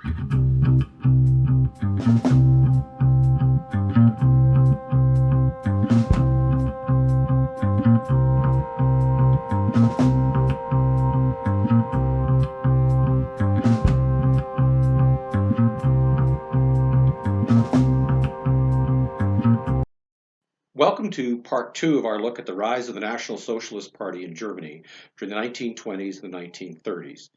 Welcome to part two of our look at the rise of the National Socialist Party in Germany during the 1920s and the 1930s.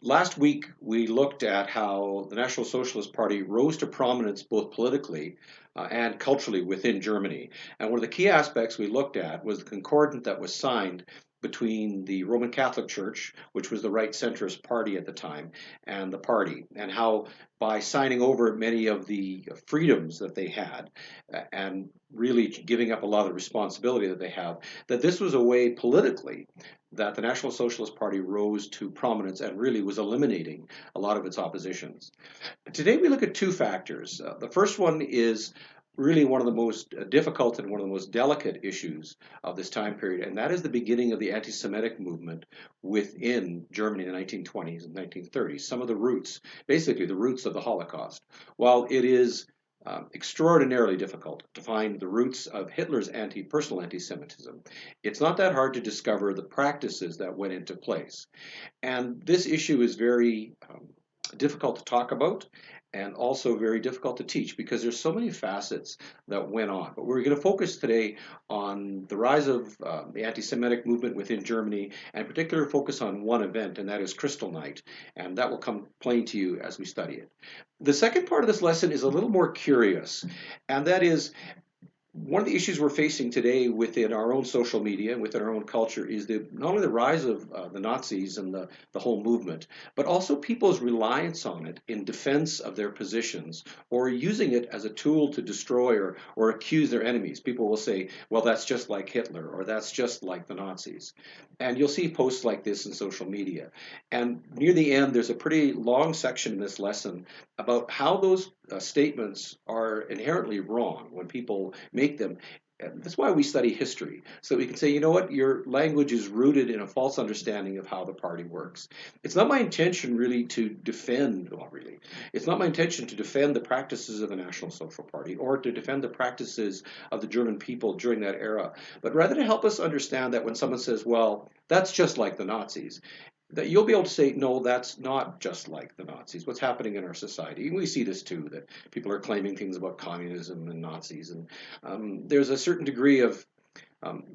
Last week, we looked at how the National Socialist Party rose to prominence both politically and culturally within Germany. And one of the key aspects we looked at was the concordant that was signed between the Roman Catholic Church, which was the right centrist party at the time, and the party, and how by signing over many of the freedoms that they had and really giving up a lot of the responsibility that they have, that this was a way politically that the National Socialist Party rose to prominence and really was eliminating a lot of its oppositions. Today we look at two factors. The first one is really one of the most difficult and one of the most delicate issues of this time period, and that is the beginning of the anti-Semitic movement within Germany in the 1920s and 1930s. Some of the roots, basically the roots of the Holocaust. While it is extraordinarily difficult to find the roots of Hitler's personal anti-Semitism, it's not that hard to discover the practices that went into place. And this issue is very difficult to talk about and also very difficult to teach because there's so many facets that went on. But we're going to focus today on the rise of the anti-Semitic movement within Germany, and in particular focus on one event, and that is Kristall Night, and that will come plain to you as we study it. The second part of this lesson is a little more curious, and that is one of the issues we're facing today within our own social media and within our own culture is not only the rise of the Nazis and the whole movement, but also people's reliance on it in defense of their positions or using it as a tool to destroy or accuse their enemies. People will say, well, that's just like Hitler, or that's just like the Nazis. And you'll see posts like this in social media. And near the end, there's a pretty long section in this lesson about how those statements are inherently wrong when people make them. And that's why we study history, so we can say, you know what, your language is rooted in a false understanding of how the party works. It's not my intention really to defend, it's not my intention to defend the practices of the National Social Party or to defend the practices of the German people during that era, but rather to help us understand that when someone says, well, that's just like the Nazis, that you'll be able to say, no, that's not just like the Nazis. What's happening in our society? We see this too, that people are claiming things about communism and Nazis. And there's a certain degree of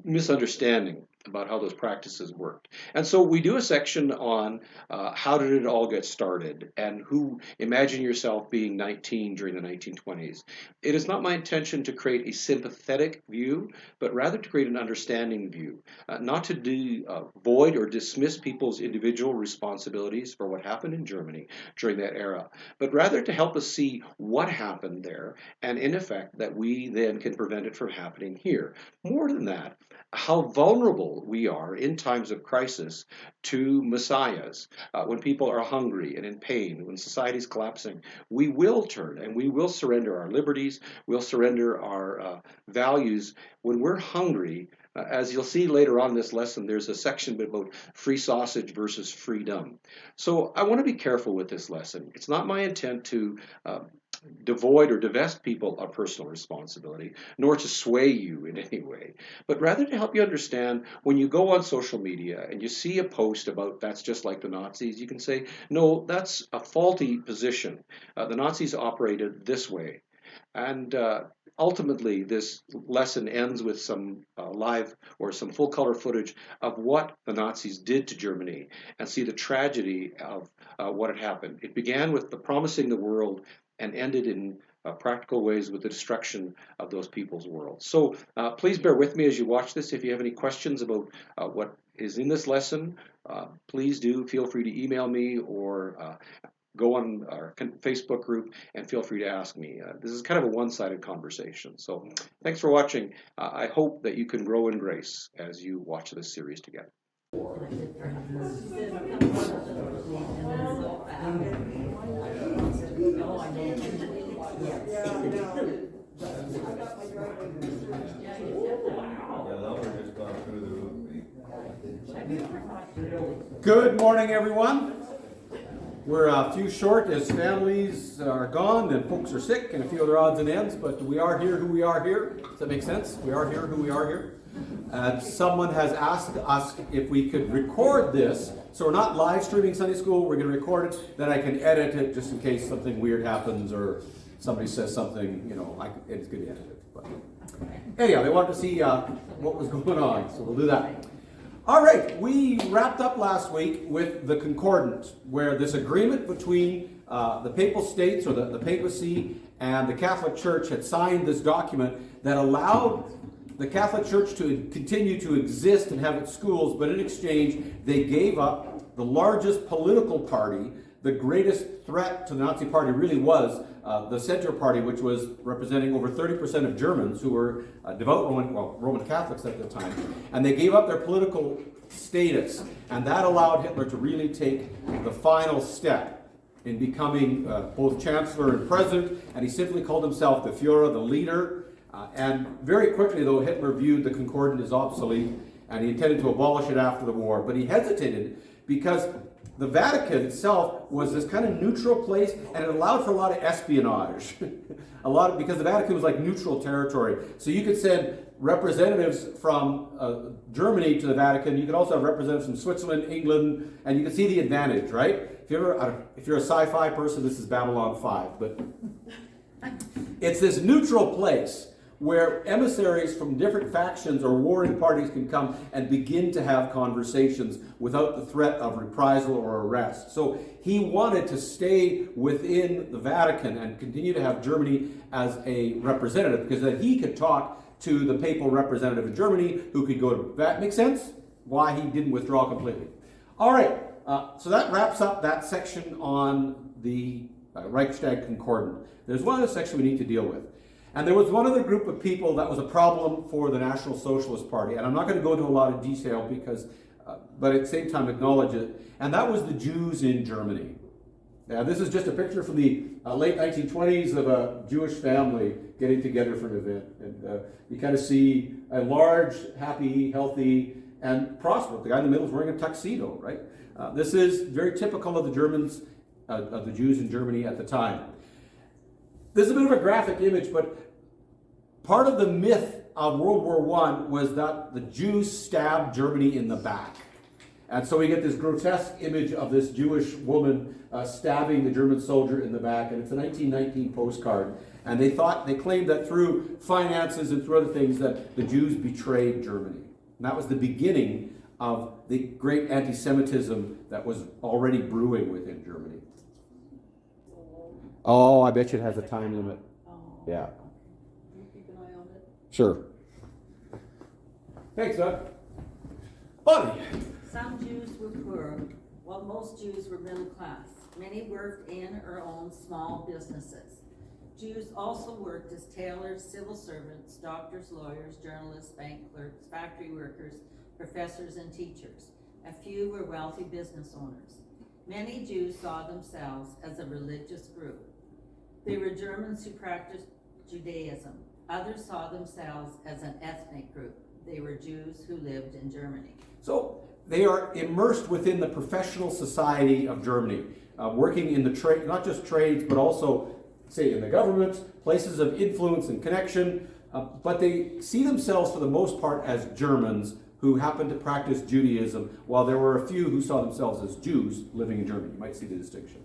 misunderstanding about how those practices worked. And so we do a section on how did it all get started and who, imagine yourself being 19 during the 1920s. It is not my intention to create a sympathetic view, but rather to create an understanding view, not to void or dismiss people's individual responsibilities for what happened in Germany during that era, but rather to help us see what happened there and in effect that we then can prevent it from happening here. More than that, how vulnerable we are in times of crisis to messiahs. When people are hungry and in pain, when society is collapsing, we will turn and we will surrender our liberties, we'll surrender our values when we're hungry. As you'll see later on in this lesson, there's a section about free sausage versus freedom. So I want to be careful with this lesson. It's not my intent to devoid or divest people of personal responsibility, nor to sway you in any way, but rather to help you understand when you go on social media and you see a post about that's just like the Nazis, you can say, no, that's a faulty position. The Nazis operated this way. And ultimately, this lesson ends with some live or some full color footage of what the Nazis did to Germany and see the tragedy of what had happened. It began with the promising the world and ended in practical ways with the destruction of those people's worlds. So please bear with me as you watch this. If you have any questions about what is in this lesson, please do feel free to email me or go on our Facebook group and feel free to ask me. This is kind of a one-sided conversation. So thanks for watching. I hope that you can grow in grace as you watch this series together. Good morning, everyone. We're a few short as families are gone and folks are sick and a few other odds and ends, but we are here who we are here. Does that make sense? We are here who we are here. Someone has asked us if we could record this, so we're not live streaming Sunday school, we're going to record it, then I can edit it just in case something weird happens or somebody says something, you know, it's going to be edited. But anyhow, they wanted to see what was going on, so we'll do that. All right, we wrapped up last week with the Concordant, where this agreement between the Papal States, or the papacy, and the Catholic Church had signed this document that allowed the Catholic Church to continue to exist and have its schools, but in exchange, they gave up the largest political party. The greatest threat to the Nazi Party really was the Center Party, which was representing over 30% of Germans who were devout Roman Catholics at the time. And they gave up their political status, and that allowed Hitler to really take the final step in becoming both Chancellor and President, and he simply called himself the Führer, the leader. And very quickly, though, Hitler viewed the Concordant as obsolete, and he intended to abolish it after the war. But he hesitated because the Vatican itself was this kind of neutral place, and it allowed for a lot of espionage. Because the Vatican was like neutral territory. So you could send representatives from Germany to the Vatican. You could also have representatives from Switzerland, England, and you can see the advantage, right? If you're a sci-fi person, this is Babylon 5. But it's this neutral place where emissaries from different factions or warring parties can come and begin to have conversations without the threat of reprisal or arrest. So he wanted to stay within the Vatican and continue to have Germany as a representative, because then he could talk to the papal representative in Germany who could go to that. Make sense? Why he didn't withdraw completely. All right, so that wraps up that section on the Reichstag Concordant. There's one other section we need to deal with. And there was one other group of people that was a problem for the National Socialist Party. And I'm not going to go into a lot of detail because, but at the same time acknowledge it. And that was the Jews in Germany. Now, this is just a picture from the late 1920s of a Jewish family getting together for an event. And you kind of see a large, happy, healthy, and prosperous. The guy in the middle is wearing a tuxedo, right? This is very typical of the Germans, of the Jews in Germany at the time. This is a bit of a graphic image, but part of the myth of World War I was that the Jews stabbed Germany in the back. And so we get this grotesque image of this Jewish woman stabbing the German soldier in the back, and it's a 1919 postcard. And they claimed that through finances and through other things that the Jews betrayed Germany. And that was the beginning of the great anti-Semitism that was already brewing within Germany. Oh, I bet you it has a time limit. Yeah. You keep an eye on it. Sure. Thanks, Doug. Bonnie. Some Jews were poor, while most Jews were middle class. Many worked in or owned small businesses. Jews also worked as tailors, civil servants, doctors, lawyers, journalists, bank clerks, factory workers, professors, and teachers. A few were wealthy business owners. Many Jews saw themselves as a religious group. They were Germans who practiced Judaism. Others saw themselves as an ethnic group. They were Jews who lived in Germany. So they are immersed within the professional society of Germany, working in the trade, not just trades, but also, say, in the government, places of influence and connection. But they see themselves, for the most part, as Germans who happened to practice Judaism, while there were a few who saw themselves as Jews living in Germany. You might see the distinction.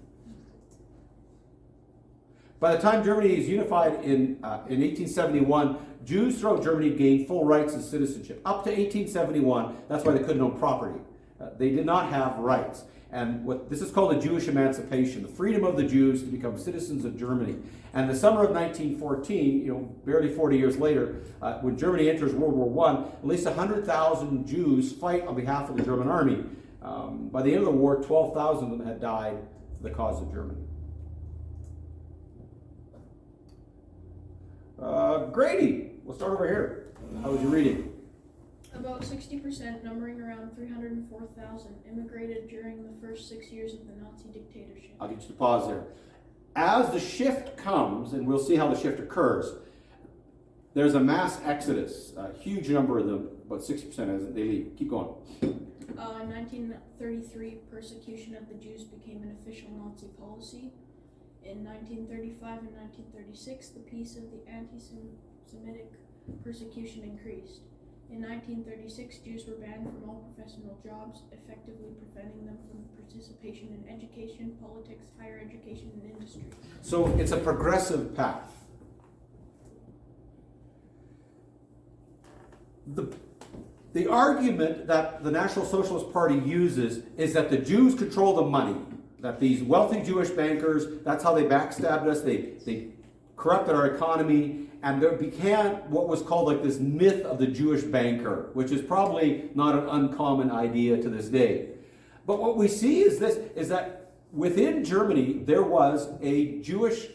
By the time Germany is unified in 1871, Jews throughout Germany gained full rights and citizenship. Up to 1871, that's why they couldn't own property. They did not have rights. And this is called the Jewish emancipation, the freedom of the Jews to become citizens of Germany. And in the summer of 1914, barely 40 years later, when Germany enters World War I, at least 100,000 Jews fight on behalf of the German army. By the end of the war, 12,000 of them had died for the cause of Germany. Grady, we'll start over here. How was your reading? About 60%, numbering around 304,000, immigrated during the first 6 years of the Nazi dictatorship. I'll get you to pause there. As the shift comes, and we'll see how the shift occurs, there's a mass exodus. A huge number of them, about 60% as they leave. Keep going. in 1933, persecution of the Jews became an official Nazi policy. In 1935 and 1936, the pace of the anti-Semitic persecution increased. In 1936, Jews were banned from all professional jobs, effectively preventing them from participation in education, politics, higher education, and industry. So it's a progressive path. The argument that the National Socialist Party uses is that the Jews control the money, that these wealthy Jewish bankers, that's how they backstabbed us, they corrupted our economy, and there began what was called like this myth of the Jewish banker, which is probably not an uncommon idea to this day. But what we see is that within Germany there was a Jewish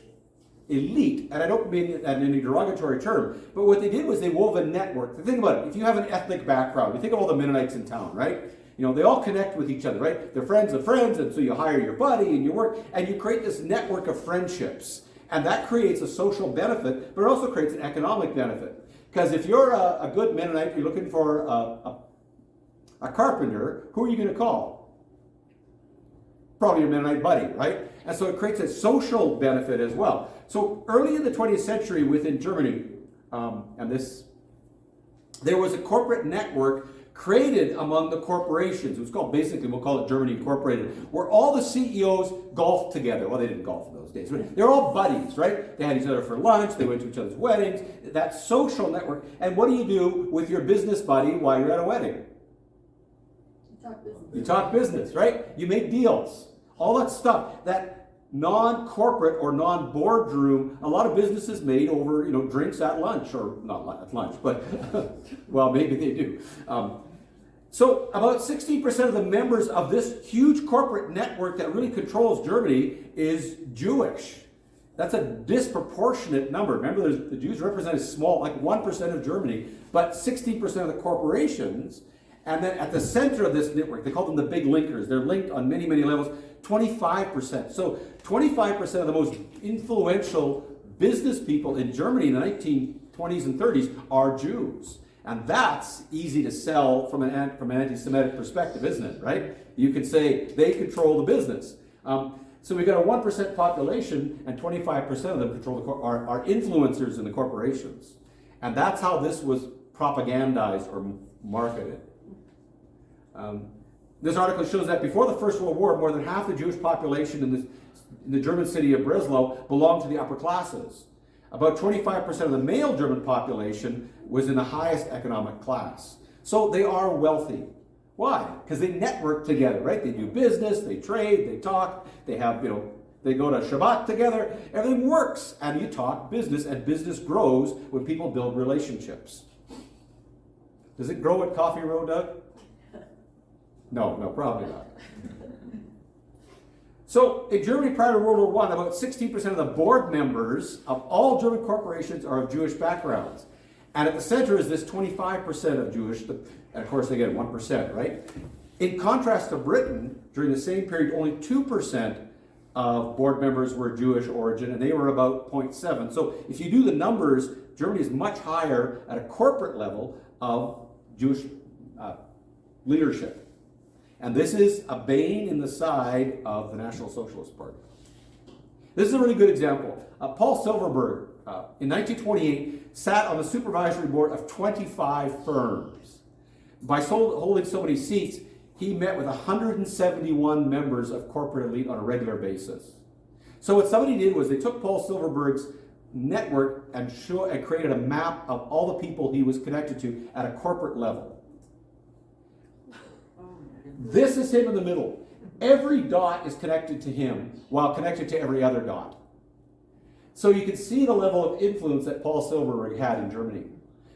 elite, and I don't mean that in any derogatory term, but what they did was they wove a network. Think about it. If you have an ethnic background, you think of all the Mennonites in town, right? You know, they all connect with each other, right? They're friends of friends, and so you hire your buddy and you work, and you create this network of friendships. And that creates a social benefit, but it also creates an economic benefit. Because if you're a good Mennonite, you're looking for a carpenter, who are you going to call? Probably your Mennonite buddy, right? And so it creates a social benefit as well. So early in the 20th century within Germany, there was a corporate network created among the corporations. It was called, basically, we'll call it Germany Incorporated, where all the CEOs golfed together. Well, they didn't golf in those days. They're all buddies, right? They had each other for lunch. They went to each other's weddings. That social network. And what do you do with your business buddy while you're at a wedding? You talk business, right? You make deals. All that stuff. That non-corporate or non-boardroom, a lot of businesses made over, drinks at lunch, or not at lunch, but, well, maybe they do. So about 16% of the members of this huge corporate network that really controls Germany is Jewish. That's a disproportionate number. Remember, the Jews represent a small, like 1% of Germany, but 16% of the corporations. And then at the center of this network, they call them the big linkers. They're linked on many, many levels. 25%. So 25% of the most influential business people in Germany in the 1920s and 30s are Jews. And that's easy to sell from an anti-Semitic perspective, isn't it, right? You can say they control the business. So we've got a 1% population, and 25% of them are influencers in the corporations. And that's how this was propagandized or marketed. This article shows that before the First World War, more than half the Jewish population in the German city of Breslau belonged to the upper classes. About 25% of the male German population was in the highest economic class. So they are wealthy. Why? Because they network together, right? They do business, they trade, they talk, they have, they go to Shabbat together. Everything works, and you talk business, and business grows when people build relationships. Does it grow at Coffee Row, Doug? No, probably not. So in Germany prior to World War I, about 16% of the board members of all German corporations are of Jewish backgrounds. And at the center is this 25% of Jewish, and of course, again, 1%, right? In contrast to Britain, during the same period, only 2% of board members were Jewish origin, and they were about 0.7. So if you do the numbers, Germany is much higher at a corporate level of Jewish leadership. And this is a bane in the side of the National Socialist Party. This is a really good example. Paul Silverberg, in 1928, sat on the supervisory board of 25 firms. By holding so many seats, he met with 171 members of corporate elite on a regular basis. So what somebody did was they took Paul Silverberg's network and created a map of all the people he was connected to at a corporate level. This is him in the middle. Every dot is connected to him, while connected to every other dot. So you can see the level of influence that Paul Silverberg had in Germany.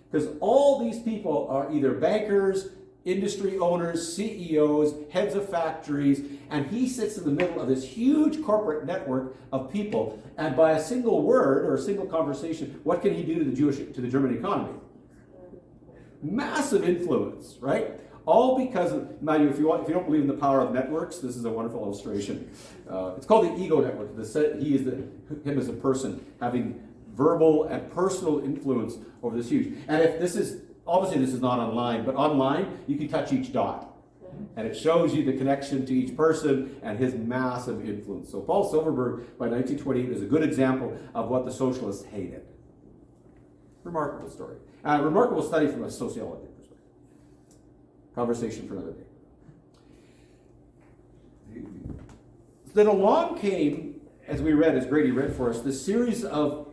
Because all these people are either bankers, industry owners, CEOs, heads of factories, and he sits in the middle of this huge corporate network of people. And by a single word or a single conversation, what can he do to the German economy? Massive influence, right? All because of, now if you don't believe in the power of networks, this is a wonderful illustration. It's called the ego network. Him as a person having verbal and personal influence over this huge. And if this is, obviously this is not online, but online you can touch each dot. And it shows you the connection to each person and his massive influence. So Paul Silverberg, by 1928, is a good example of what the socialists hated. Remarkable story. Remarkable study from a sociology perspective. Conversation for another day. Then along came, as we read, as Grady read for us, this series of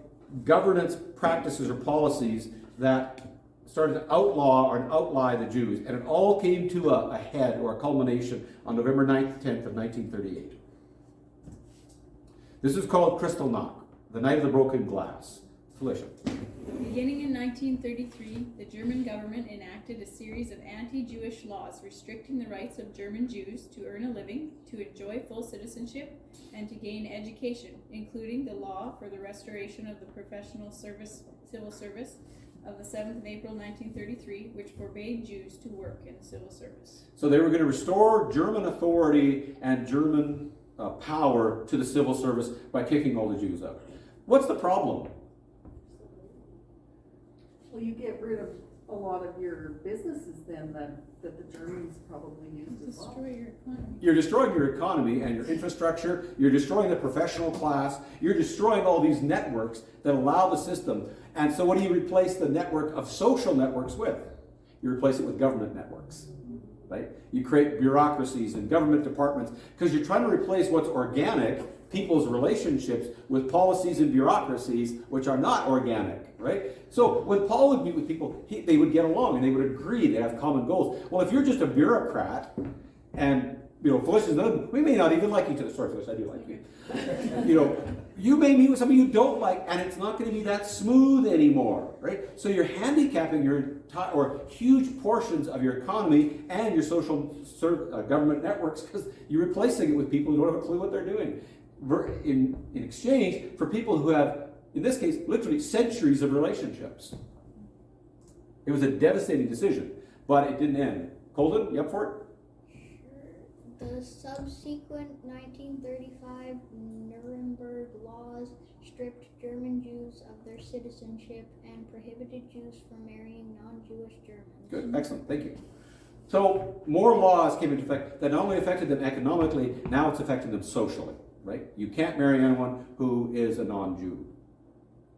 governance practices or policies that started to outlaw or outlie the Jews. And it all came to a head or a culmination on November 9th, 10th of 1938. This is called Kristallnacht, the night of the broken glass. Felicia. Beginning in 1933, the German government enacted a series of anti-Jewish laws restricting the rights of German Jews to earn a living, to enjoy full citizenship, and to gain education, including the law for the restoration of the professional civil service of the 7th of April 1933, which forbade Jews to work in the civil service. So they were going to restore German authority and German power to the civil service by kicking all the Jews out. What's the problem? Well, you get rid of a lot of your businesses then that the Germans probably used as well. Destroy your economy. You're destroying your economy and your infrastructure. You're destroying the professional class. You're destroying all these networks that allow the system. And so what do you replace the network of social networks with? You replace it with government networks, right? You create bureaucracies and government departments because you're trying to replace what's organic, people's relationships, with policies and bureaucracies which are not organic, right? So when Paul would meet with people, they would get along and they would agree, they have common goals. Well, if you're just a bureaucrat and, Felicia's we may not even like each other. Sorry, Felicia, I do like you. You may meet with somebody you don't like, and it's not going to be that smooth anymore, right? So you're handicapping or huge portions of your economy and your social government networks because you're replacing it with people who don't have a clue what they're doing. In exchange for people who have, in this case, literally centuries of relationships. It was a devastating decision, but it didn't end. Colton, you up for it? The subsequent 1935 Nuremberg laws stripped German Jews of their citizenship and prohibited Jews from marrying non-Jewish Germans. Good, excellent, thank you. So more laws came into effect that not only affected them economically, now it's affecting them socially, right? You can't marry anyone who is a non-Jew,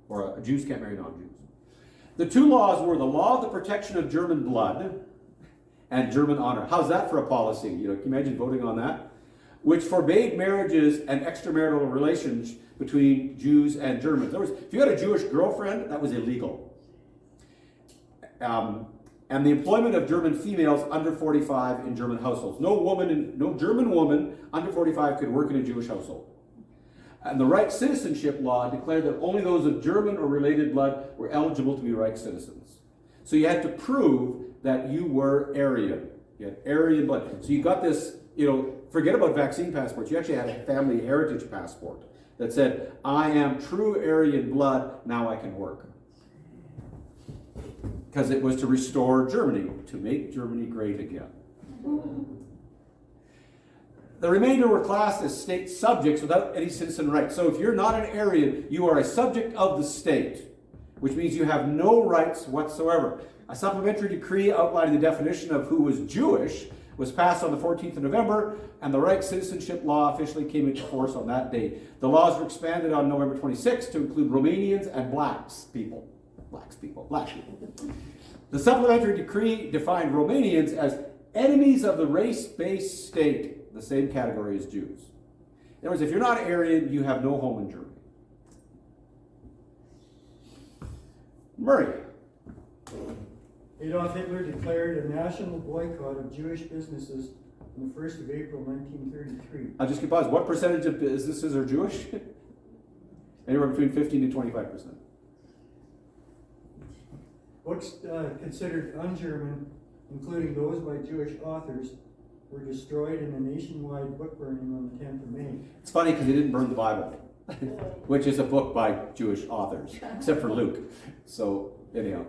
or Jews can't marry non-Jews. The two laws were the law of the protection of German blood and German honor. How's that for a policy? Can you imagine voting on that? Which forbade marriages and extramarital relations between Jews and Germans. In other words, if you had a Jewish girlfriend, that was illegal. And the employment of German females under 45 in German households. No German woman under 45 could work in a Jewish household. And the Reich citizenship law declared that only those of German or related blood were eligible to be Reich citizens. So you had to prove that you were Aryan. You had Aryan blood. So you got this, forget about vaccine passports. You actually had a family heritage passport that said, I am true Aryan blood, now I can work. Because it was to restore Germany, to make Germany great again. The remainder were classed as state subjects without any citizen rights. So if you're not an Aryan, you are a subject of the state, which means you have no rights whatsoever. A supplementary decree outlining the definition of who was Jewish was passed on the 14th of November, and the Reich citizenship law officially came into force on that day. The laws were expanded on November 26th to include Romanians and black people. The supplementary decree defined Romanians as enemies of the race-based state, the same category as Jews. In other words, if you're not Aryan, you have no home in Germany. Murray. Adolf Hitler declared a national boycott of Jewish businesses on the 1st of April 1933. I'll just pause. What percentage of businesses are Jewish? Anywhere between 15 and 25%. Books considered un-German, including those by Jewish authors, were destroyed in a nationwide book burning on the 10th of May. It's funny because they didn't burn the Bible, which is a book by Jewish authors, except for Luke. So, anyhow.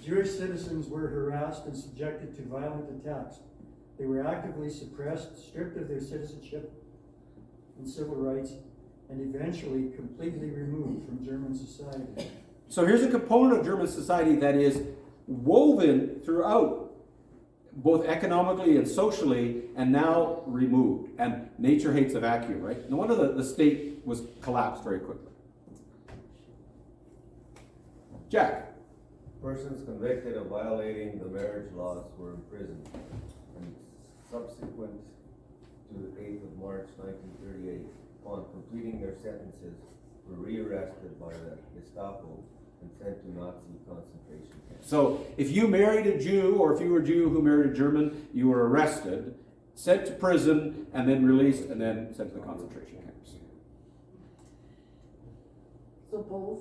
Jewish citizens were harassed and subjected to violent attacks. They were actively suppressed, stripped of their citizenship and civil rights, and eventually completely removed from German society. So here's a component of German society that is woven throughout both economically and socially, and now removed. And nature hates a vacuum, right? No wonder the state was collapsed very quickly. Jack. Persons convicted of violating the marriage laws were imprisoned, and subsequent to the 8th of March 1938, upon completing their sentences, were rearrested by the Gestapo and sent to Nazi concentration camps. So if you married a Jew, or if you were a Jew who married a German, you were arrested, sent to prison, and then released, and then sent to the concentration camps. So both?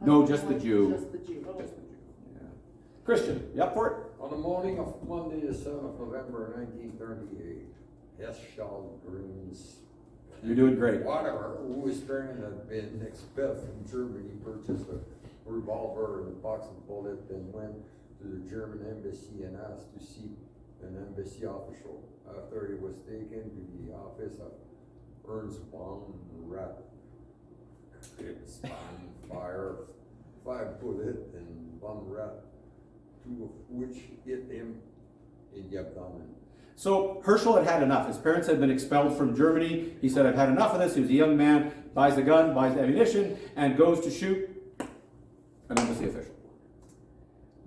No, just the Jew. Just the Jew. Just the Jew. Yeah. Christian, you up for it? On the morning of Monday, the 7th of November, 1938, Herschel Green's You're doing great. whatever, who was apparently had been expelled from Germany, purchased a revolver and a box of bullets, and went to the German embassy and asked to see an embassy official. After he was taken to the office of Ernst von Rath, it spanned fire, 5 bullets, and von Rath, 2 of which hit him in the abdomen. So Herschel had had enough. His parents had been expelled from Germany. He said, I've had enough of this. He was a young man, buys a gun, buys ammunition, and goes to shoot an embassy official.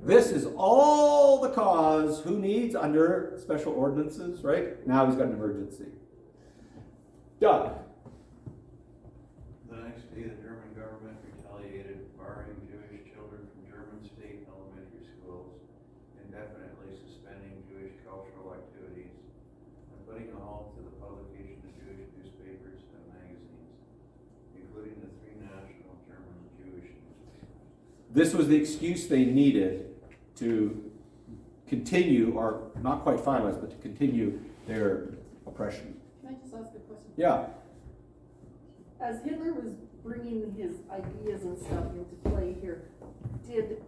This is all the cause who needs under special ordinances, right? Now he's got an emergency. Doug. The next day, the German government retaliated, barring Jewish children from German state elementary schools, indefinitely suspending Jewish cultural activities, and putting a halt to the publication of Jewish newspapers and magazines, including the 3 national German Jewish newspapers. This was the excuse they needed to continue, or not quite finalize, but to continue their oppression. Can I just ask a question? Yeah. As Hitler was bringing his ideas and stuff into play here, did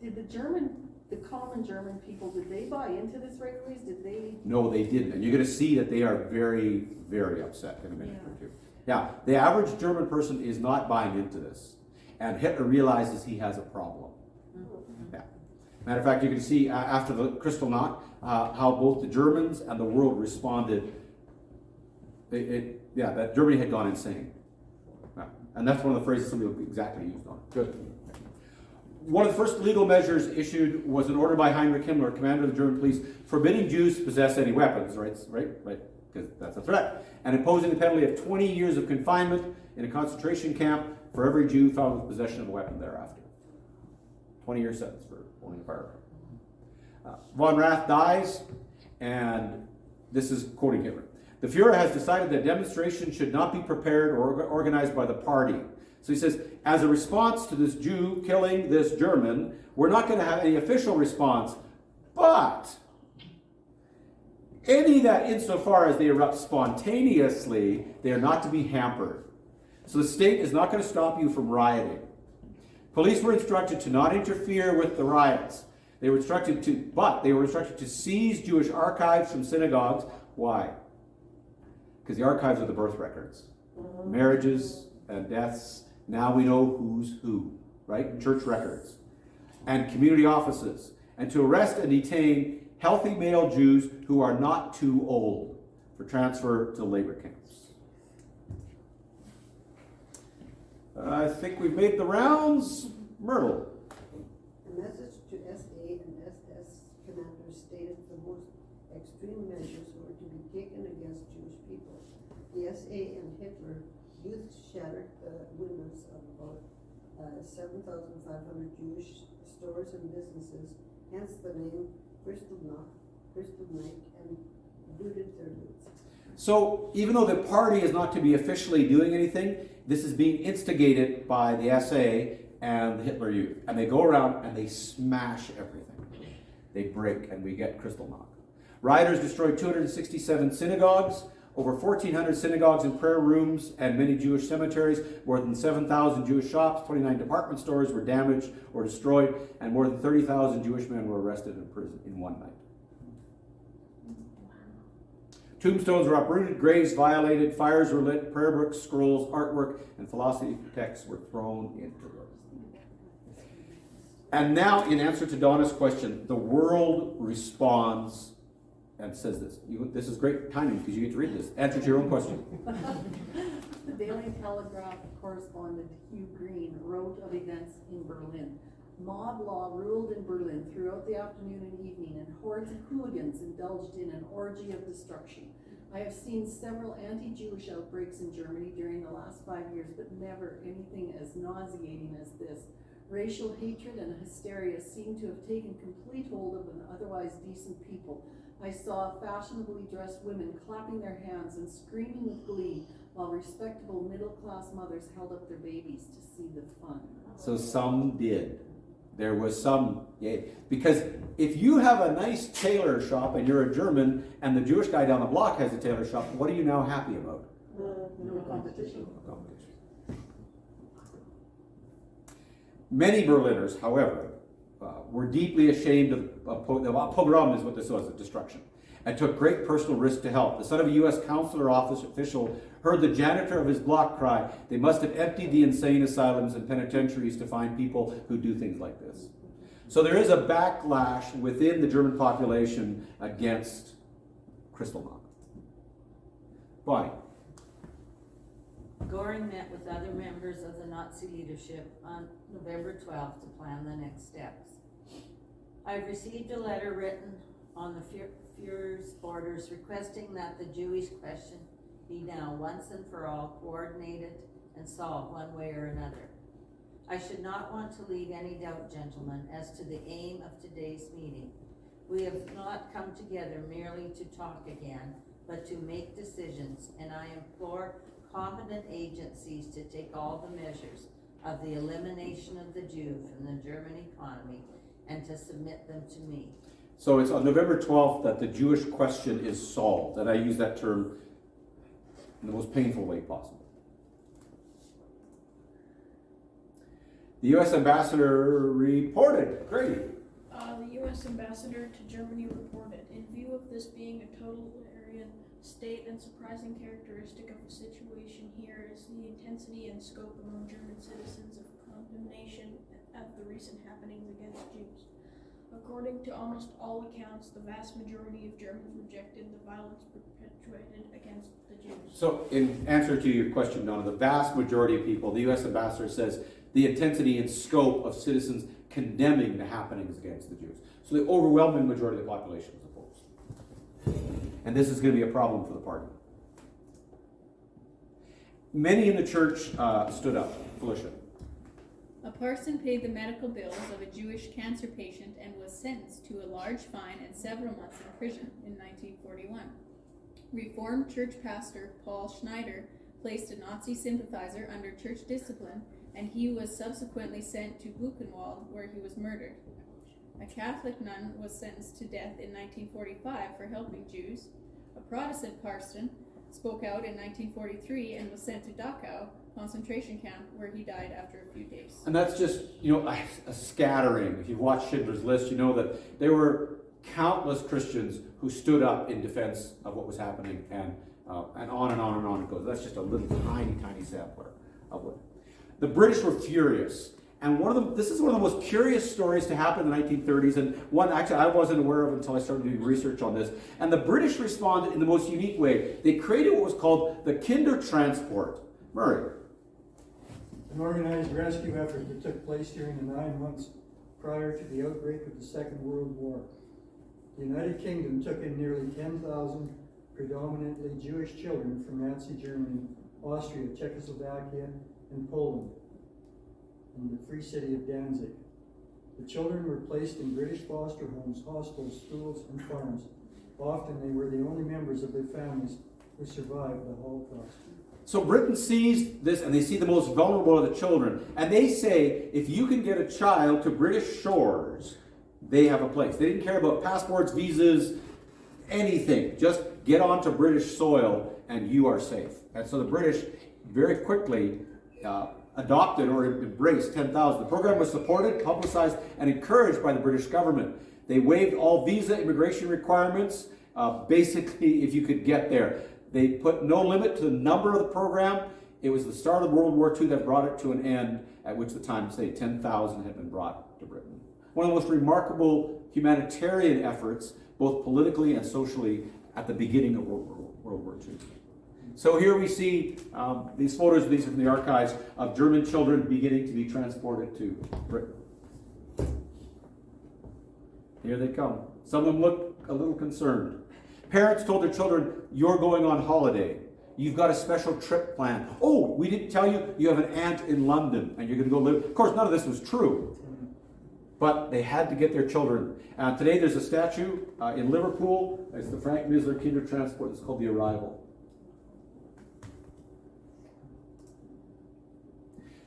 the common German people, did they buy into this regularly? Did they? No, they didn't. And you're going to see that they are very, very upset in a minute or two. Yeah, the average German person is not buying into this. And Hitler realizes he has a problem. Yeah. Matter of fact, you can see after the Kristallnacht how both the Germans and the world responded. That Germany had gone insane. Yeah. And that's one of the phrases somebody exactly used on it. Good. One of the first legal measures issued was an order by Heinrich Himmler, commander of the German police, forbidding Jews to possess any weapons, right, because that's a threat, and imposing the penalty of 20 years of confinement in a concentration camp for every Jew found with possession of a weapon thereafter. 20-year sentence for owning a firearm. Von Rath dies, and this is quoting Hitler. The Fuhrer has decided that demonstrations should not be prepared or organized by the party. So he says, as a response to this Jew killing this German, we're not going to have any official response, but any that insofar as they erupt spontaneously, they are not to be hampered. So the state is not going to stop you from rioting. Police were instructed to not interfere with the riots. They were instructed to seize Jewish archives from synagogues. Why? Because the archives are the birth records. Marriages and deaths. Now we know who's who, right? Church records. And community offices. And to arrest and detain healthy male Jews who are not too old for transfer to labor camps. I think we've made the rounds. Myrtle. A message to SA and SS commanders stated the most extreme measures were to be taken against Jewish people. The SA and Hitler Youth shattered the windows of about 7,500 Jewish stores and businesses, hence the name Kristallnacht, and looted their goods. So even though the party is not to be officially doing anything, this is being instigated by the SA and the Hitler Youth. And they go around and they smash everything. They break, and we get Kristallnacht. Rioters destroyed 267 synagogues, over 1,400 synagogues and prayer rooms, and many Jewish cemeteries. More than 7,000 Jewish shops, 29 department stores were damaged or destroyed, and more than 30,000 Jewish men were arrested in prison in one night. Tombstones were uprooted, graves violated, fires were lit, prayer books, scrolls, artwork, and philosophy texts were thrown into them. And now, in answer to Donna's question, the world responds and says this. This is great timing because you get to read this. Answer to your own question. The Daily Telegraph correspondent Hugh Green wrote of events in Berlin. Mob law ruled in Berlin throughout the afternoon and evening, and hordes of hooligans indulged in an orgy of destruction. I have seen several anti-Jewish outbreaks in Germany during the last 5 years, but never anything as nauseating as this. Racial hatred and hysteria seem to have taken complete hold of an otherwise decent people. I saw fashionably dressed women clapping their hands and screaming with glee, while respectable middle-class mothers held up their babies to see the fun. So some did. There was some, yeah, because if you have a nice tailor shop and you're a German and the Jewish guy down the block has a tailor shop, what are you now happy about? No competition. Many Berliners, however, were deeply ashamed of pogrom is what this was, a destruction, and took great personal risk to help. The son of a U.S. consular office official heard the janitor of his block cry, "They must have emptied the insane asylums and penitentiaries to find people who do things like this." So there is a backlash within the German population against Kristallnacht. Bonnie. Goring met with other members of the Nazi leadership on November 12th to plan the next steps. I've received a letter written on the Führer's orders requesting that the Jewish question be now once and for all coordinated and solved one way or another. I should not want to leave any doubt, gentlemen, as to the aim of today's meeting. We have not come together merely to talk again, but to make decisions, and I implore competent agencies to take all the measures of the elimination of the Jew from the German economy and to submit them to me. So it's on November 12th that the Jewish question is solved, and I use that term in the most painful way possible. The U.S. ambassador reported. Grady. The U.S. ambassador to Germany reported, in view of this being a totalitarian state and surprising characteristic of the situation here is the intensity and scope among German citizens of condemnation of the recent happenings against Jews. According to almost all accounts, the vast majority of Germans rejected the violence perpetrated against the Jews. So in answer to your question, Donna, the vast majority of people, the U.S. ambassador says the intensity and scope of citizens condemning the happenings against the Jews. So the overwhelming majority of the population is opposed. And this is going to be a problem for the party. Many in the church stood up. Felicia. A parson paid the medical bills of a Jewish cancer patient and was sentenced to a large fine and several months in prison in 1941. Reformed church pastor Paul Schneider placed a Nazi sympathizer under church discipline, and he was subsequently sent to Buchenwald, where he was murdered. A Catholic nun was sentenced to death in 1945 for helping Jews. A Protestant parson spoke out in 1943 and was sent to Dachau concentration camp, where he died after a few days. And that's just, a scattering. If you've watched Schindler's List, you know that there were countless Christians who stood up in defense of what was happening, and on and on and on it goes. That's just a little tiny sampler of what. The British were furious. And this is one of the most curious stories to happen in the 1930s, and one actually I wasn't aware of until I started doing research on this. And the British responded in the most unique way. They created what was called the Kindertransportmurray. An organized rescue effort that took place during the 9 months prior to the outbreak of the Second World War. The United Kingdom took in nearly 10,000 predominantly Jewish children from Nazi Germany, Austria, Czechoslovakia, and Poland, in the free city of Danzig. The children were placed in British foster homes, hostels, schools, and farms. Often they were the only members of their families who survived the Holocaust. So Britain sees this, and they see the most vulnerable of the children, and they say, if you can get a child to British shores, they have a place. They didn't care about passports, visas, anything. Just get onto British soil, and you are safe. And so the British very quickly adopted or embraced 10,000. The program was supported, publicized, and encouraged by the British government. They waived all visa immigration requirements, basically, if you could get there. They put no limit to the number of the program. It was the start of World War II that brought it to an end, at which the time, say, 10,000 had been brought to Britain. one of the most remarkable humanitarian efforts, both politically and socially, at the beginning of World War II. So here we see these photos, these are from the archives, of German children beginning to be transported to Britain. Here they come. Some of them look a little concerned. Parents told their children, you're going on holiday. You've got a special trip planned. Oh, we didn't tell you, you have an aunt in London and you're going to go live. Of course, none of this was true. But they had to get their children. Today there's a statue in Liverpool. It's the Frank Misler Kindertransport. It's called The Arrival.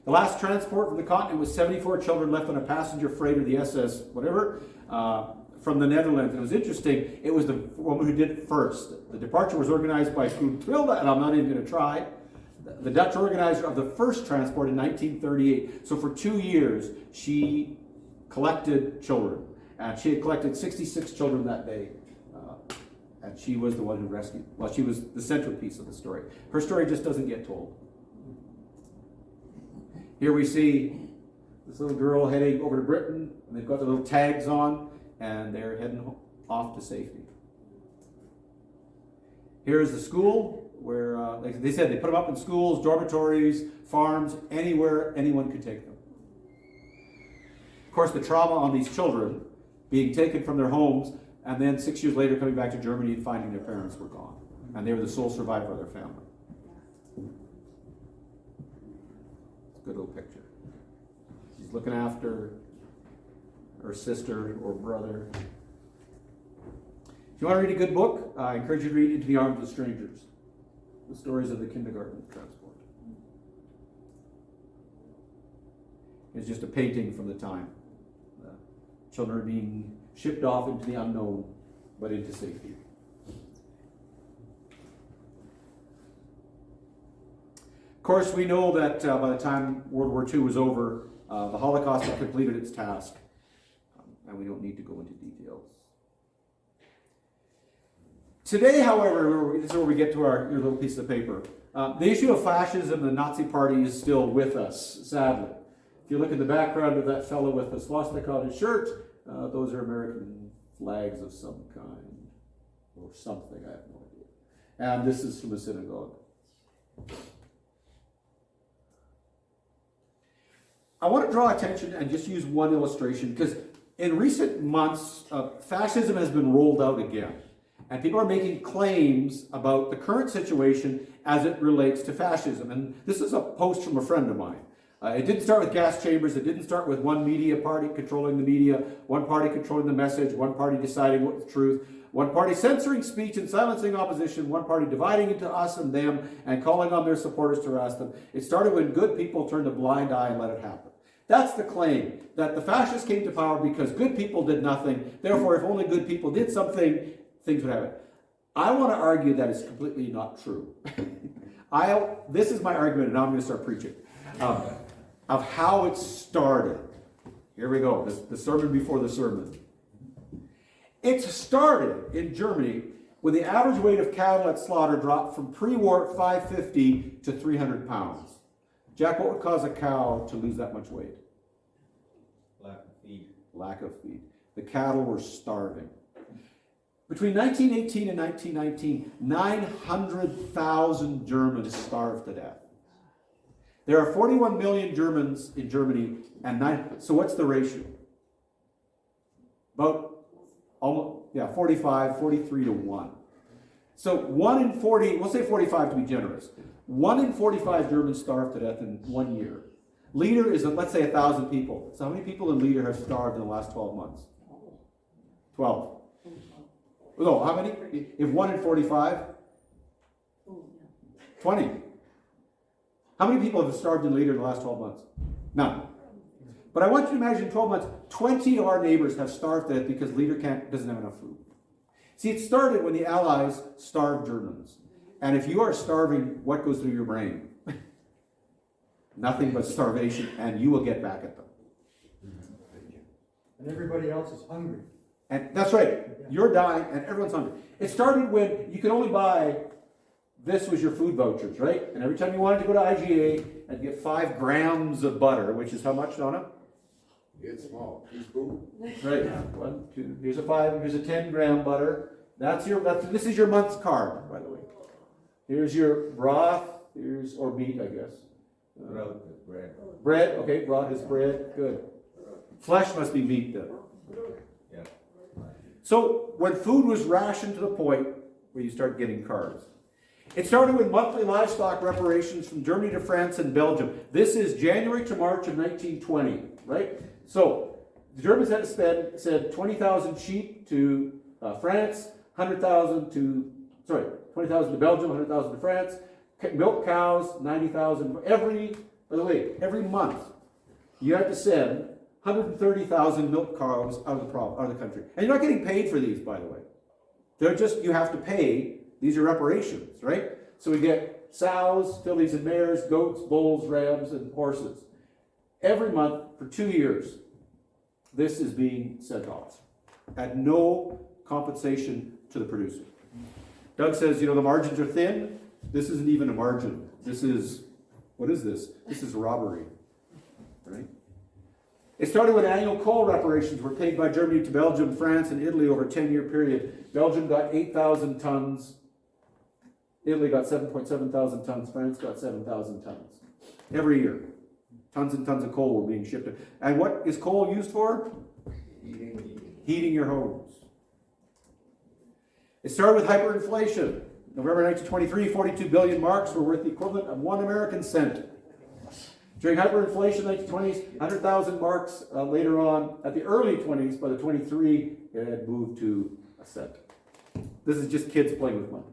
The last transport from the continent was 74 children left on a passenger freighter, the SS whatever, from the Netherlands. It was interesting. It was the woman who did it first. The departure was organized by Groen Trilde, and I'm not even going to try. The Dutch organizer of the first transport in 1938. So for 2 years, she collected children. And she had collected 66 children that day. And she was the one who rescued. Well, she was the centerpiece of the story. Her story just doesn't get told. Here we see this little girl heading over to Britain, and they've got the little tags on, and they're heading off to safety. Here's the school where, like they said, they put them up in schools, dormitories, farms, anywhere anyone could take them. Of course, the trauma on these children being taken from their homes, and then 6 years later coming back to Germany and finding their parents were gone, and they were the sole survivor of their family. Good little picture. She's looking after her sister or brother. If you want to read a good book, I encourage you to read Into the Arms of Strangers, the stories of the kindergarten transport. It's just a painting from the time. Children are being shipped off into the unknown, but into safety. Of course, we know that by the time World War II was over, the Holocaust had completed its task, and we don't need to go into details. Today, however, this is where we get to your little piece of paper. The issue of fascism and the Nazi Party is still with us, sadly. If you look at the background of that fellow with the swastika on his shirt, those are American flags of some kind, or something, I have no idea. And this is from a synagogue. I want to draw attention and just use one illustration, because in recent months, fascism has been rolled out again. And people are making claims about the current situation as it relates to fascism. And this is a post from a friend of mine. It didn't start with gas chambers. It didn't start with one media party controlling the media, one party controlling the message, one party deciding what's the truth, one party censoring speech and silencing opposition, one party dividing into us and them and calling on their supporters to harass them. It started when good people turned a blind eye and let it happen. That's the claim, that the fascists came to power because good people did nothing. Therefore, if only good people did something, things would happen. I want to argue that is completely not true. This is my argument, and now I'm going to start preaching, of how it started. Here we go, the sermon before the sermon. It started in Germany when the average weight of cattle at slaughter dropped from pre-war 550 to 300 pounds. Jack, what would cause a cow to lose that much weight? Lack of feed. Lack of feed. The cattle were starving. Between 1918 and 1919, 900,000 Germans starved to death. There are 41 million Germans in Germany, so what's the ratio? About 43 to 1. So 1 in 40, we'll say 45 to be generous. 1 in 45 Germans starved to death in 1 year. Leader is, let's say, 1,000 people. So how many people in Leader have starved in the last 12 months? 12. No, how many? If 1 in 45? 20. How many people have starved in Leader in the last 12 months? None. But I want you to imagine 12 months, 20 of our neighbors have starved to death because Leader doesn't have enough food. See, it started when the Allies starved Germans. And if you are starving, what goes through your brain? Nothing but starvation, and you will get back at them. And everybody else is hungry. And that's right. You're dying, and everyone's hungry. It started when you could only buy, this was your food vouchers, right? And every time you wanted to go to IGA and get 5 grams of butter, which is how much, Donna? It's small, teaspoon. Right, 1, 2, here's a 5, here's a 10-gram butter. This is your month's carb, by the way. Here's your broth, or meat, I guess. Broth is bread. Bread, okay, broth is bread, good. Flesh must be meat then. Yeah. So when food was rationed to the point where you start getting carbs. It started with monthly livestock reparations from Germany to France and Belgium. This is January to March of 1920, right? So the Germans had to send 20,000 sheep to France, 20,000 to Belgium, 100,000 to France, milk cows, 90,000 every month. You had to send 130,000 milk cows out of the country. And you're not getting paid for these, by the way. They're just, you have to pay, these are reparations, right? So we get sows, fillies and mares, goats, bulls, rams, and horses. Every month for 2 years, this is being sent off at no compensation to the producer. Doug says, the margins are thin. This isn't even a margin. What is this? This is robbery, right? It started with annual coal reparations were paid by Germany to Belgium, France, and Italy over a 10-year period. Belgium got 8,000 tons. Italy got 7,700 tons. France got 7,000 tons. Every year. Tons and tons of coal were being shipped. And what is coal used for? Heating your homes. It started with hyperinflation. November 1923, 42 billion marks were worth the equivalent of 1 American cent. During hyperinflation, 1920s, 100,000 marks later on. At the early 20s, by the 23, it had moved to a cent. This is just kids playing with money.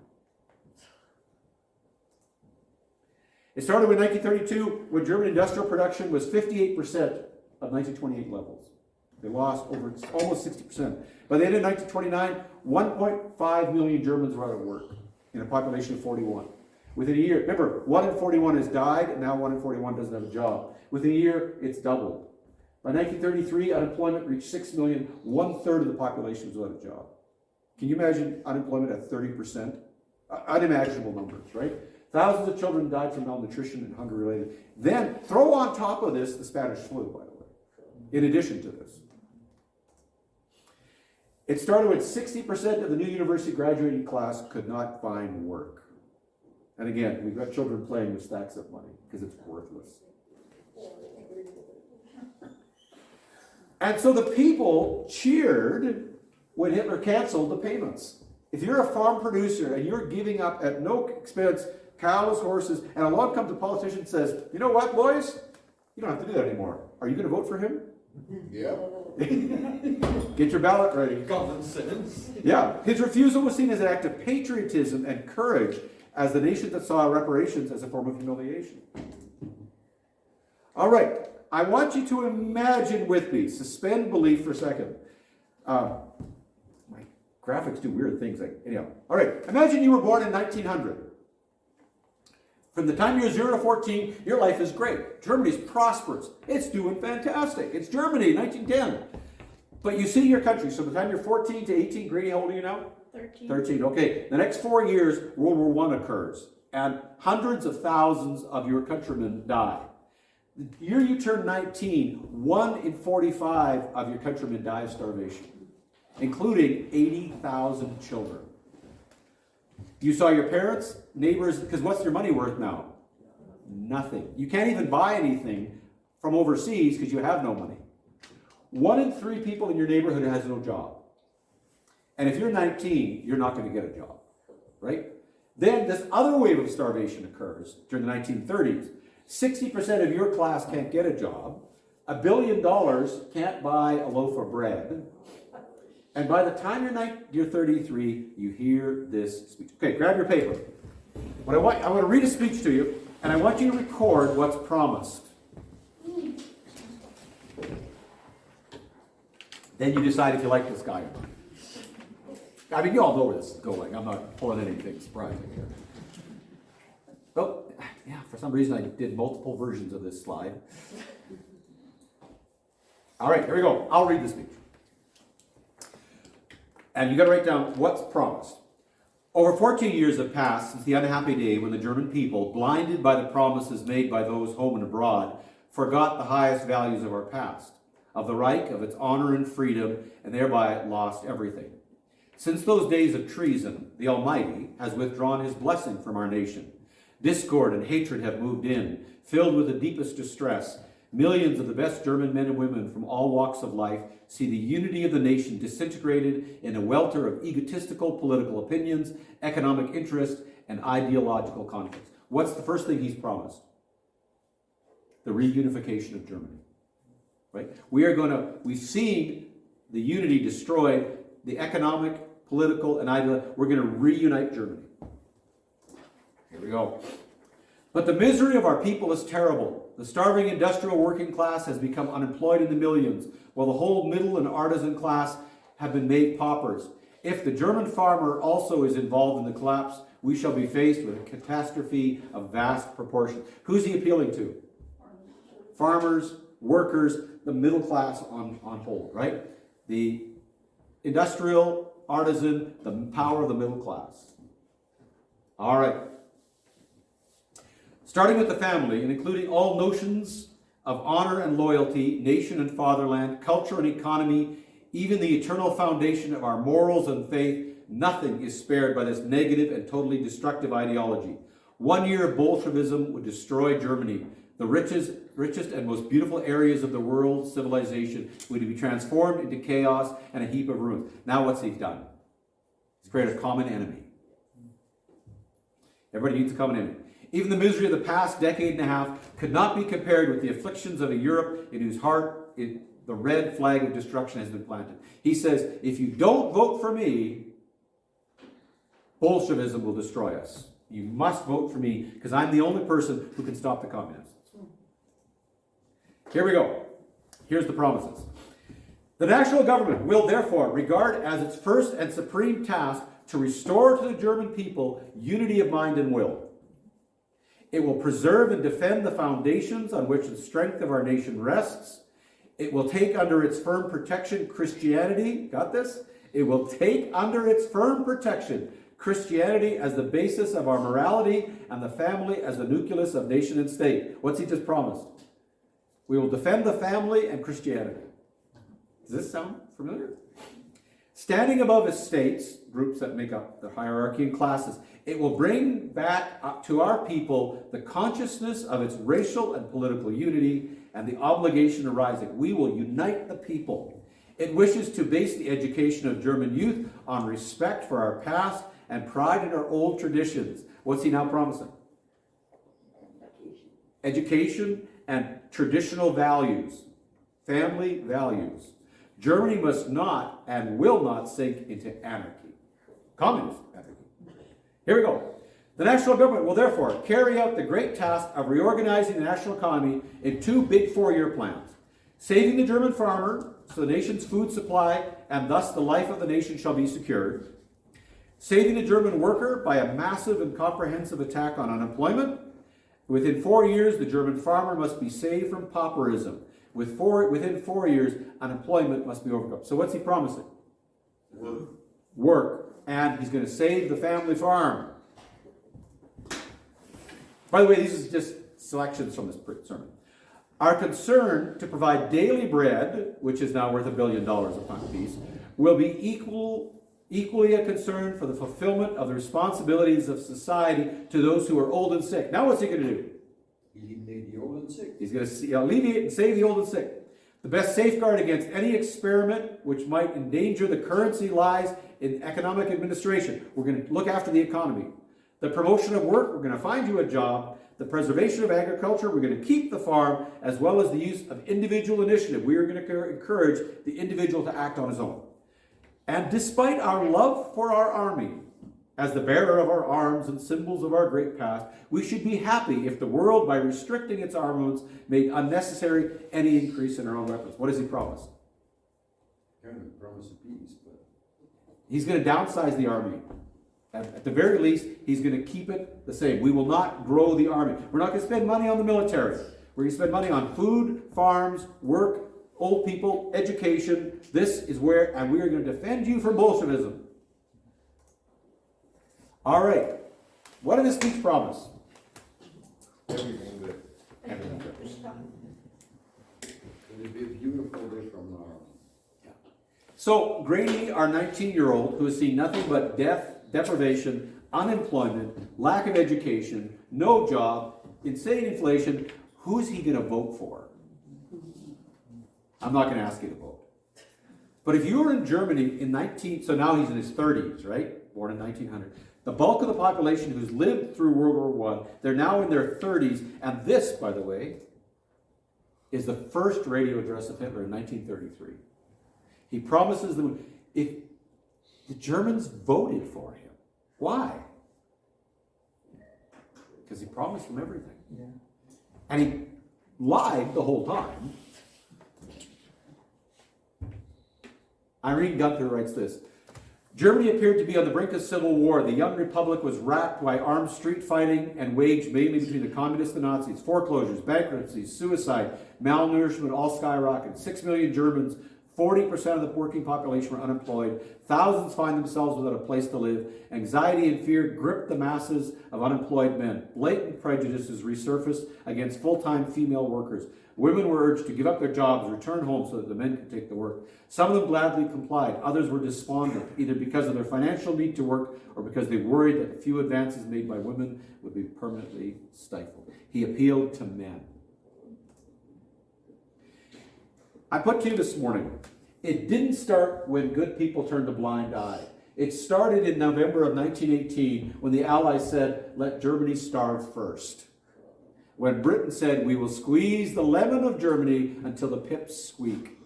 It started with 1932, when German industrial production was 58% of 1928 levels. They lost over almost 60%. By the end of 1929, 1.5 million Germans were out of work in a population of 41. Within a year, remember, 1 in 41 has died, and now 1 in 41 doesn't have a job. Within a year, it's doubled. By 1933, unemployment reached 6 million, 1/3 of the population was without a job. Can you imagine unemployment at 30%? Unimaginable numbers, right? Thousands of children died from malnutrition and hunger related. Then, throw on top of this the Spanish flu, by the way, in addition to this. It started with 60% of the new university graduating class could not find work. And again, we've got children playing with stacks of money because it's worthless. And so the people cheered when Hitler canceled the payments. If you're a farm producer and you're giving up at no expense cows, horses, and along comes a politician and says, you know what, boys? You don't have to do that anymore. Are you going to vote for him? Yeah. Get your ballot ready. Common sense. Yeah. His refusal was seen as an act of patriotism and courage as the nation that saw reparations as a form of humiliation. All right. I want you to imagine with me, suspend belief for a second. My graphics do weird things. Anyhow. All right. Imagine you were born in 1900. From the time you're 0 to 14, your life is great. Germany's prosperous. It's doing fantastic. It's Germany, 1910. But you see your country. So by the time you're 14 to 18, Grady, how old are you now? 13. 13, okay. The next 4 years, World War I occurs. And hundreds of thousands of your countrymen die. The year you turn 19, 1 in 45 of your countrymen die of starvation, including 80,000 children. You saw your parents, neighbors, because what's your money worth now? Nothing. You can't even buy anything from overseas because you have no money. 1 in 3 people in your neighborhood has no job. And if you're 19, you're not going to get a job, right? Then this other wave of starvation occurs during the 1930s. 60% of your class can't get a job. $1 billion can't buy a loaf of bread. And by the time you're 33, you hear this speech. Okay, grab your paper. I want to read a speech to you, and I want you to record what's promised. Then you decide if you like this guy or not. I mean, you all know where this is going. I'm not pulling anything surprising here. Oh, yeah, for some reason I did multiple versions of this slide. All right, here we go. I'll read the speech. And you got to write down what's promised. Over 14 years have passed since the unhappy day when the German people, blinded by the promises made by those home and abroad, forgot the highest values of our past. of the Reich of its honor and freedom, and thereby lost everything. Since those days of treason, the Almighty has withdrawn his blessing from our nation. Discord and hatred have moved in, filled with the deepest distress. Millions of the best German men and women from all walks of life see the unity of the nation disintegrated in a welter of egotistical political opinions, economic interest, and ideological conflicts. What's the first thing he's promised? The reunification of Germany. Right? We've seen the unity destroyed, the economic, political, and ideological. We're going to reunite Germany. Here we go. But the misery of our people is terrible. The starving industrial working class has become unemployed in the millions, while the whole middle and artisan class have been made paupers. If the German farmer also is involved in the collapse, we shall be faced with a catastrophe of vast proportions. Who's he appealing to? Farmers, workers, the middle class on hold, right? The industrial, artisan, the power of the middle class. All right. Starting with the family and including all notions of honor and loyalty, nation and fatherland, culture and economy, even the eternal foundation of our morals and faith, nothing is spared by this negative and totally destructive ideology. 1 year of Bolshevism would destroy Germany. The richest and most beautiful areas of the world's civilization would be transformed into chaos and a heap of ruins. Now what's he done? He's created a common enemy. Everybody needs a common enemy. Even the misery of the past decade and a half could not be compared with the afflictions of a Europe in whose heart the red flag of destruction has been planted. He says, if you don't vote for me, Bolshevism will destroy us. You must vote for me because I'm the only person who can stop the communists. Here we go. Here's the promises. The national government will therefore regard as its first and supreme task to restore to the German people unity of mind and will. It will preserve and defend the foundations on which the strength of our nation rests. It will take under its firm protection Christianity. Got this? It will take under its firm protection Christianity as the basis of our morality and the family as the nucleus of nation and state. What's he just promised? We will defend the family and Christianity. Does this sound familiar? Standing above estates, groups that make up the hierarchy and classes, it will bring back up to our people the consciousness of its racial and political unity and the obligation arising. We will unite the people. It wishes to base the education of German youth on respect for our past and pride in our old traditions. What's he now promising? Education and traditional values, family values. Germany must not and will not sink into anarchy. Communist anarchy. Here we go. The national government will therefore carry out the great task of reorganizing the national economy in 2 big 4-year plans. Saving the German farmer so the nation's food supply and thus the life of the nation shall be secured. Saving the German worker by a massive and comprehensive attack on unemployment. Within 4 years, the German farmer must be saved from pauperism. Within 4 years, unemployment must be overcome. So what's he promising? Work. And he's going to save the family farm. By the way, these are just selections from this sermon. Our concern to provide daily bread, which is now worth $1 billion a piece, will be equally a concern for the fulfillment of the responsibilities of society to those who are old and sick. Now what's he going to do? Eliminate the old and sick. He's going to alleviate and save the old and sick. The best safeguard against any experiment which might endanger the currency lies in economic administration. We're going to look after the economy. The promotion of work, we're going to find you a job. The preservation of agriculture, we're going to keep the farm, as well as the use of individual initiative. We are going to encourage the individual to act on his own. And despite our love for our army, as the bearer of our arms and symbols of our great past, we should be happy if the world, by restricting its armaments, made unnecessary any increase in our own weapons. What does he promise? Kind of promise of peace, but He's going to downsize the army. At the very least, he's going to keep it the same. We will not grow the army. We're not going to spend money on the military. We're going to spend money on food, farms, work, old people, education. This is where, and we are going to defend you from Bolshevism. All right. What did this speech promise? Everything good. Everything good. it It'll be a beautiful day from now. So Grady, our 19-year-old, who has seen nothing but death, deprivation, unemployment, lack of education, no job, insane inflation, who's he going to vote for? I'm not going to ask you to vote. But if you were in Germany so now he's in his 30s, right? Born in 1900. The bulk of the population who's lived through World War I, they're now in their 30s, and this, by the way, is the first radio address of Hitler in 1933. He promises them, if the Germans voted for him. Why? Because he promised them everything. Yeah. And he lied the whole time. Irene Gunther writes this. Germany appeared to be on the brink of civil war. The young republic was racked by armed street fighting and waged mainly between the communists and Nazis. Foreclosures, bankruptcies, suicide, malnourishment all skyrocketed. 6 million Germans, 40% of the working population were unemployed. Thousands find themselves without a place to live. Anxiety and fear gripped the masses of unemployed men. Blatant prejudices resurfaced against full-time female workers. Women were urged to give up their jobs, return home so that the men could take the work. Some of them gladly complied. Others were despondent, either because of their financial need to work or because they worried that the few advances made by women would be permanently stifled. He appealed to men. I put to you this morning, it didn't start when good people turned a blind eye. It started in November of 1918 when the Allies said, let Germany starve first. When Britain said, we will squeeze the lemon of Germany until the pips squeak.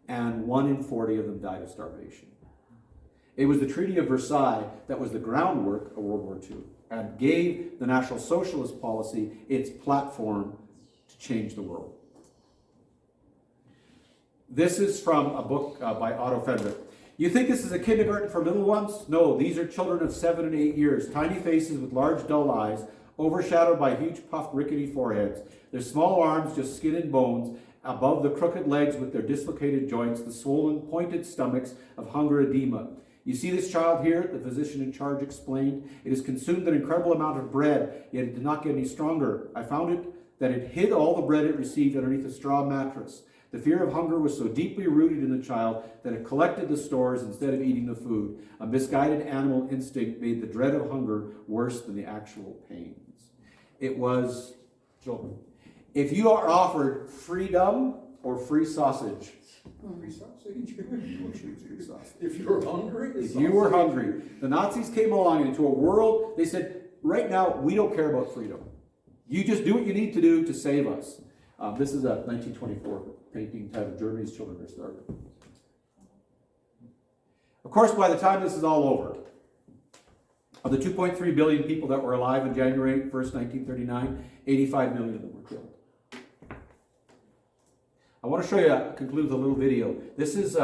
And 1 in 40 of them died of starvation. It was the Treaty of Versailles that was the groundwork of World War II and gave the National Socialist policy its platform to change the world. This is from a book by Otto Frederick. You think this is a kindergarten for little ones? No, these are children of 7 and 8 years, tiny faces with large dull eyes, overshadowed by huge puffed rickety foreheads, their small arms just skin and bones, above the crooked legs with their dislocated joints, the swollen pointed stomachs of hunger edema. You see this child here, the physician in charge explained. It has consumed an incredible amount of bread, yet it did not get any stronger. I found it that it hid all the bread it received underneath a straw mattress. The fear of hunger was so deeply rooted in the child that it collected the stores instead of eating the food. A misguided animal instinct made the dread of hunger worse than the actual pains. It was children. If you are offered freedom or free sausage, Free sausage. you will choose free sausage. If you're hungry, If you were hungry, the Nazis came along into a world, they said, right now, we don't care about freedom. You just do what you need to do to save us. This is a 1924 painting titled Germany's Children Are Starving. Of course, by the time this is all over, of the 2.3 billion people that were alive on January 1st, 1939, 85 million of them were killed. I want to show you, conclude with a little video. This is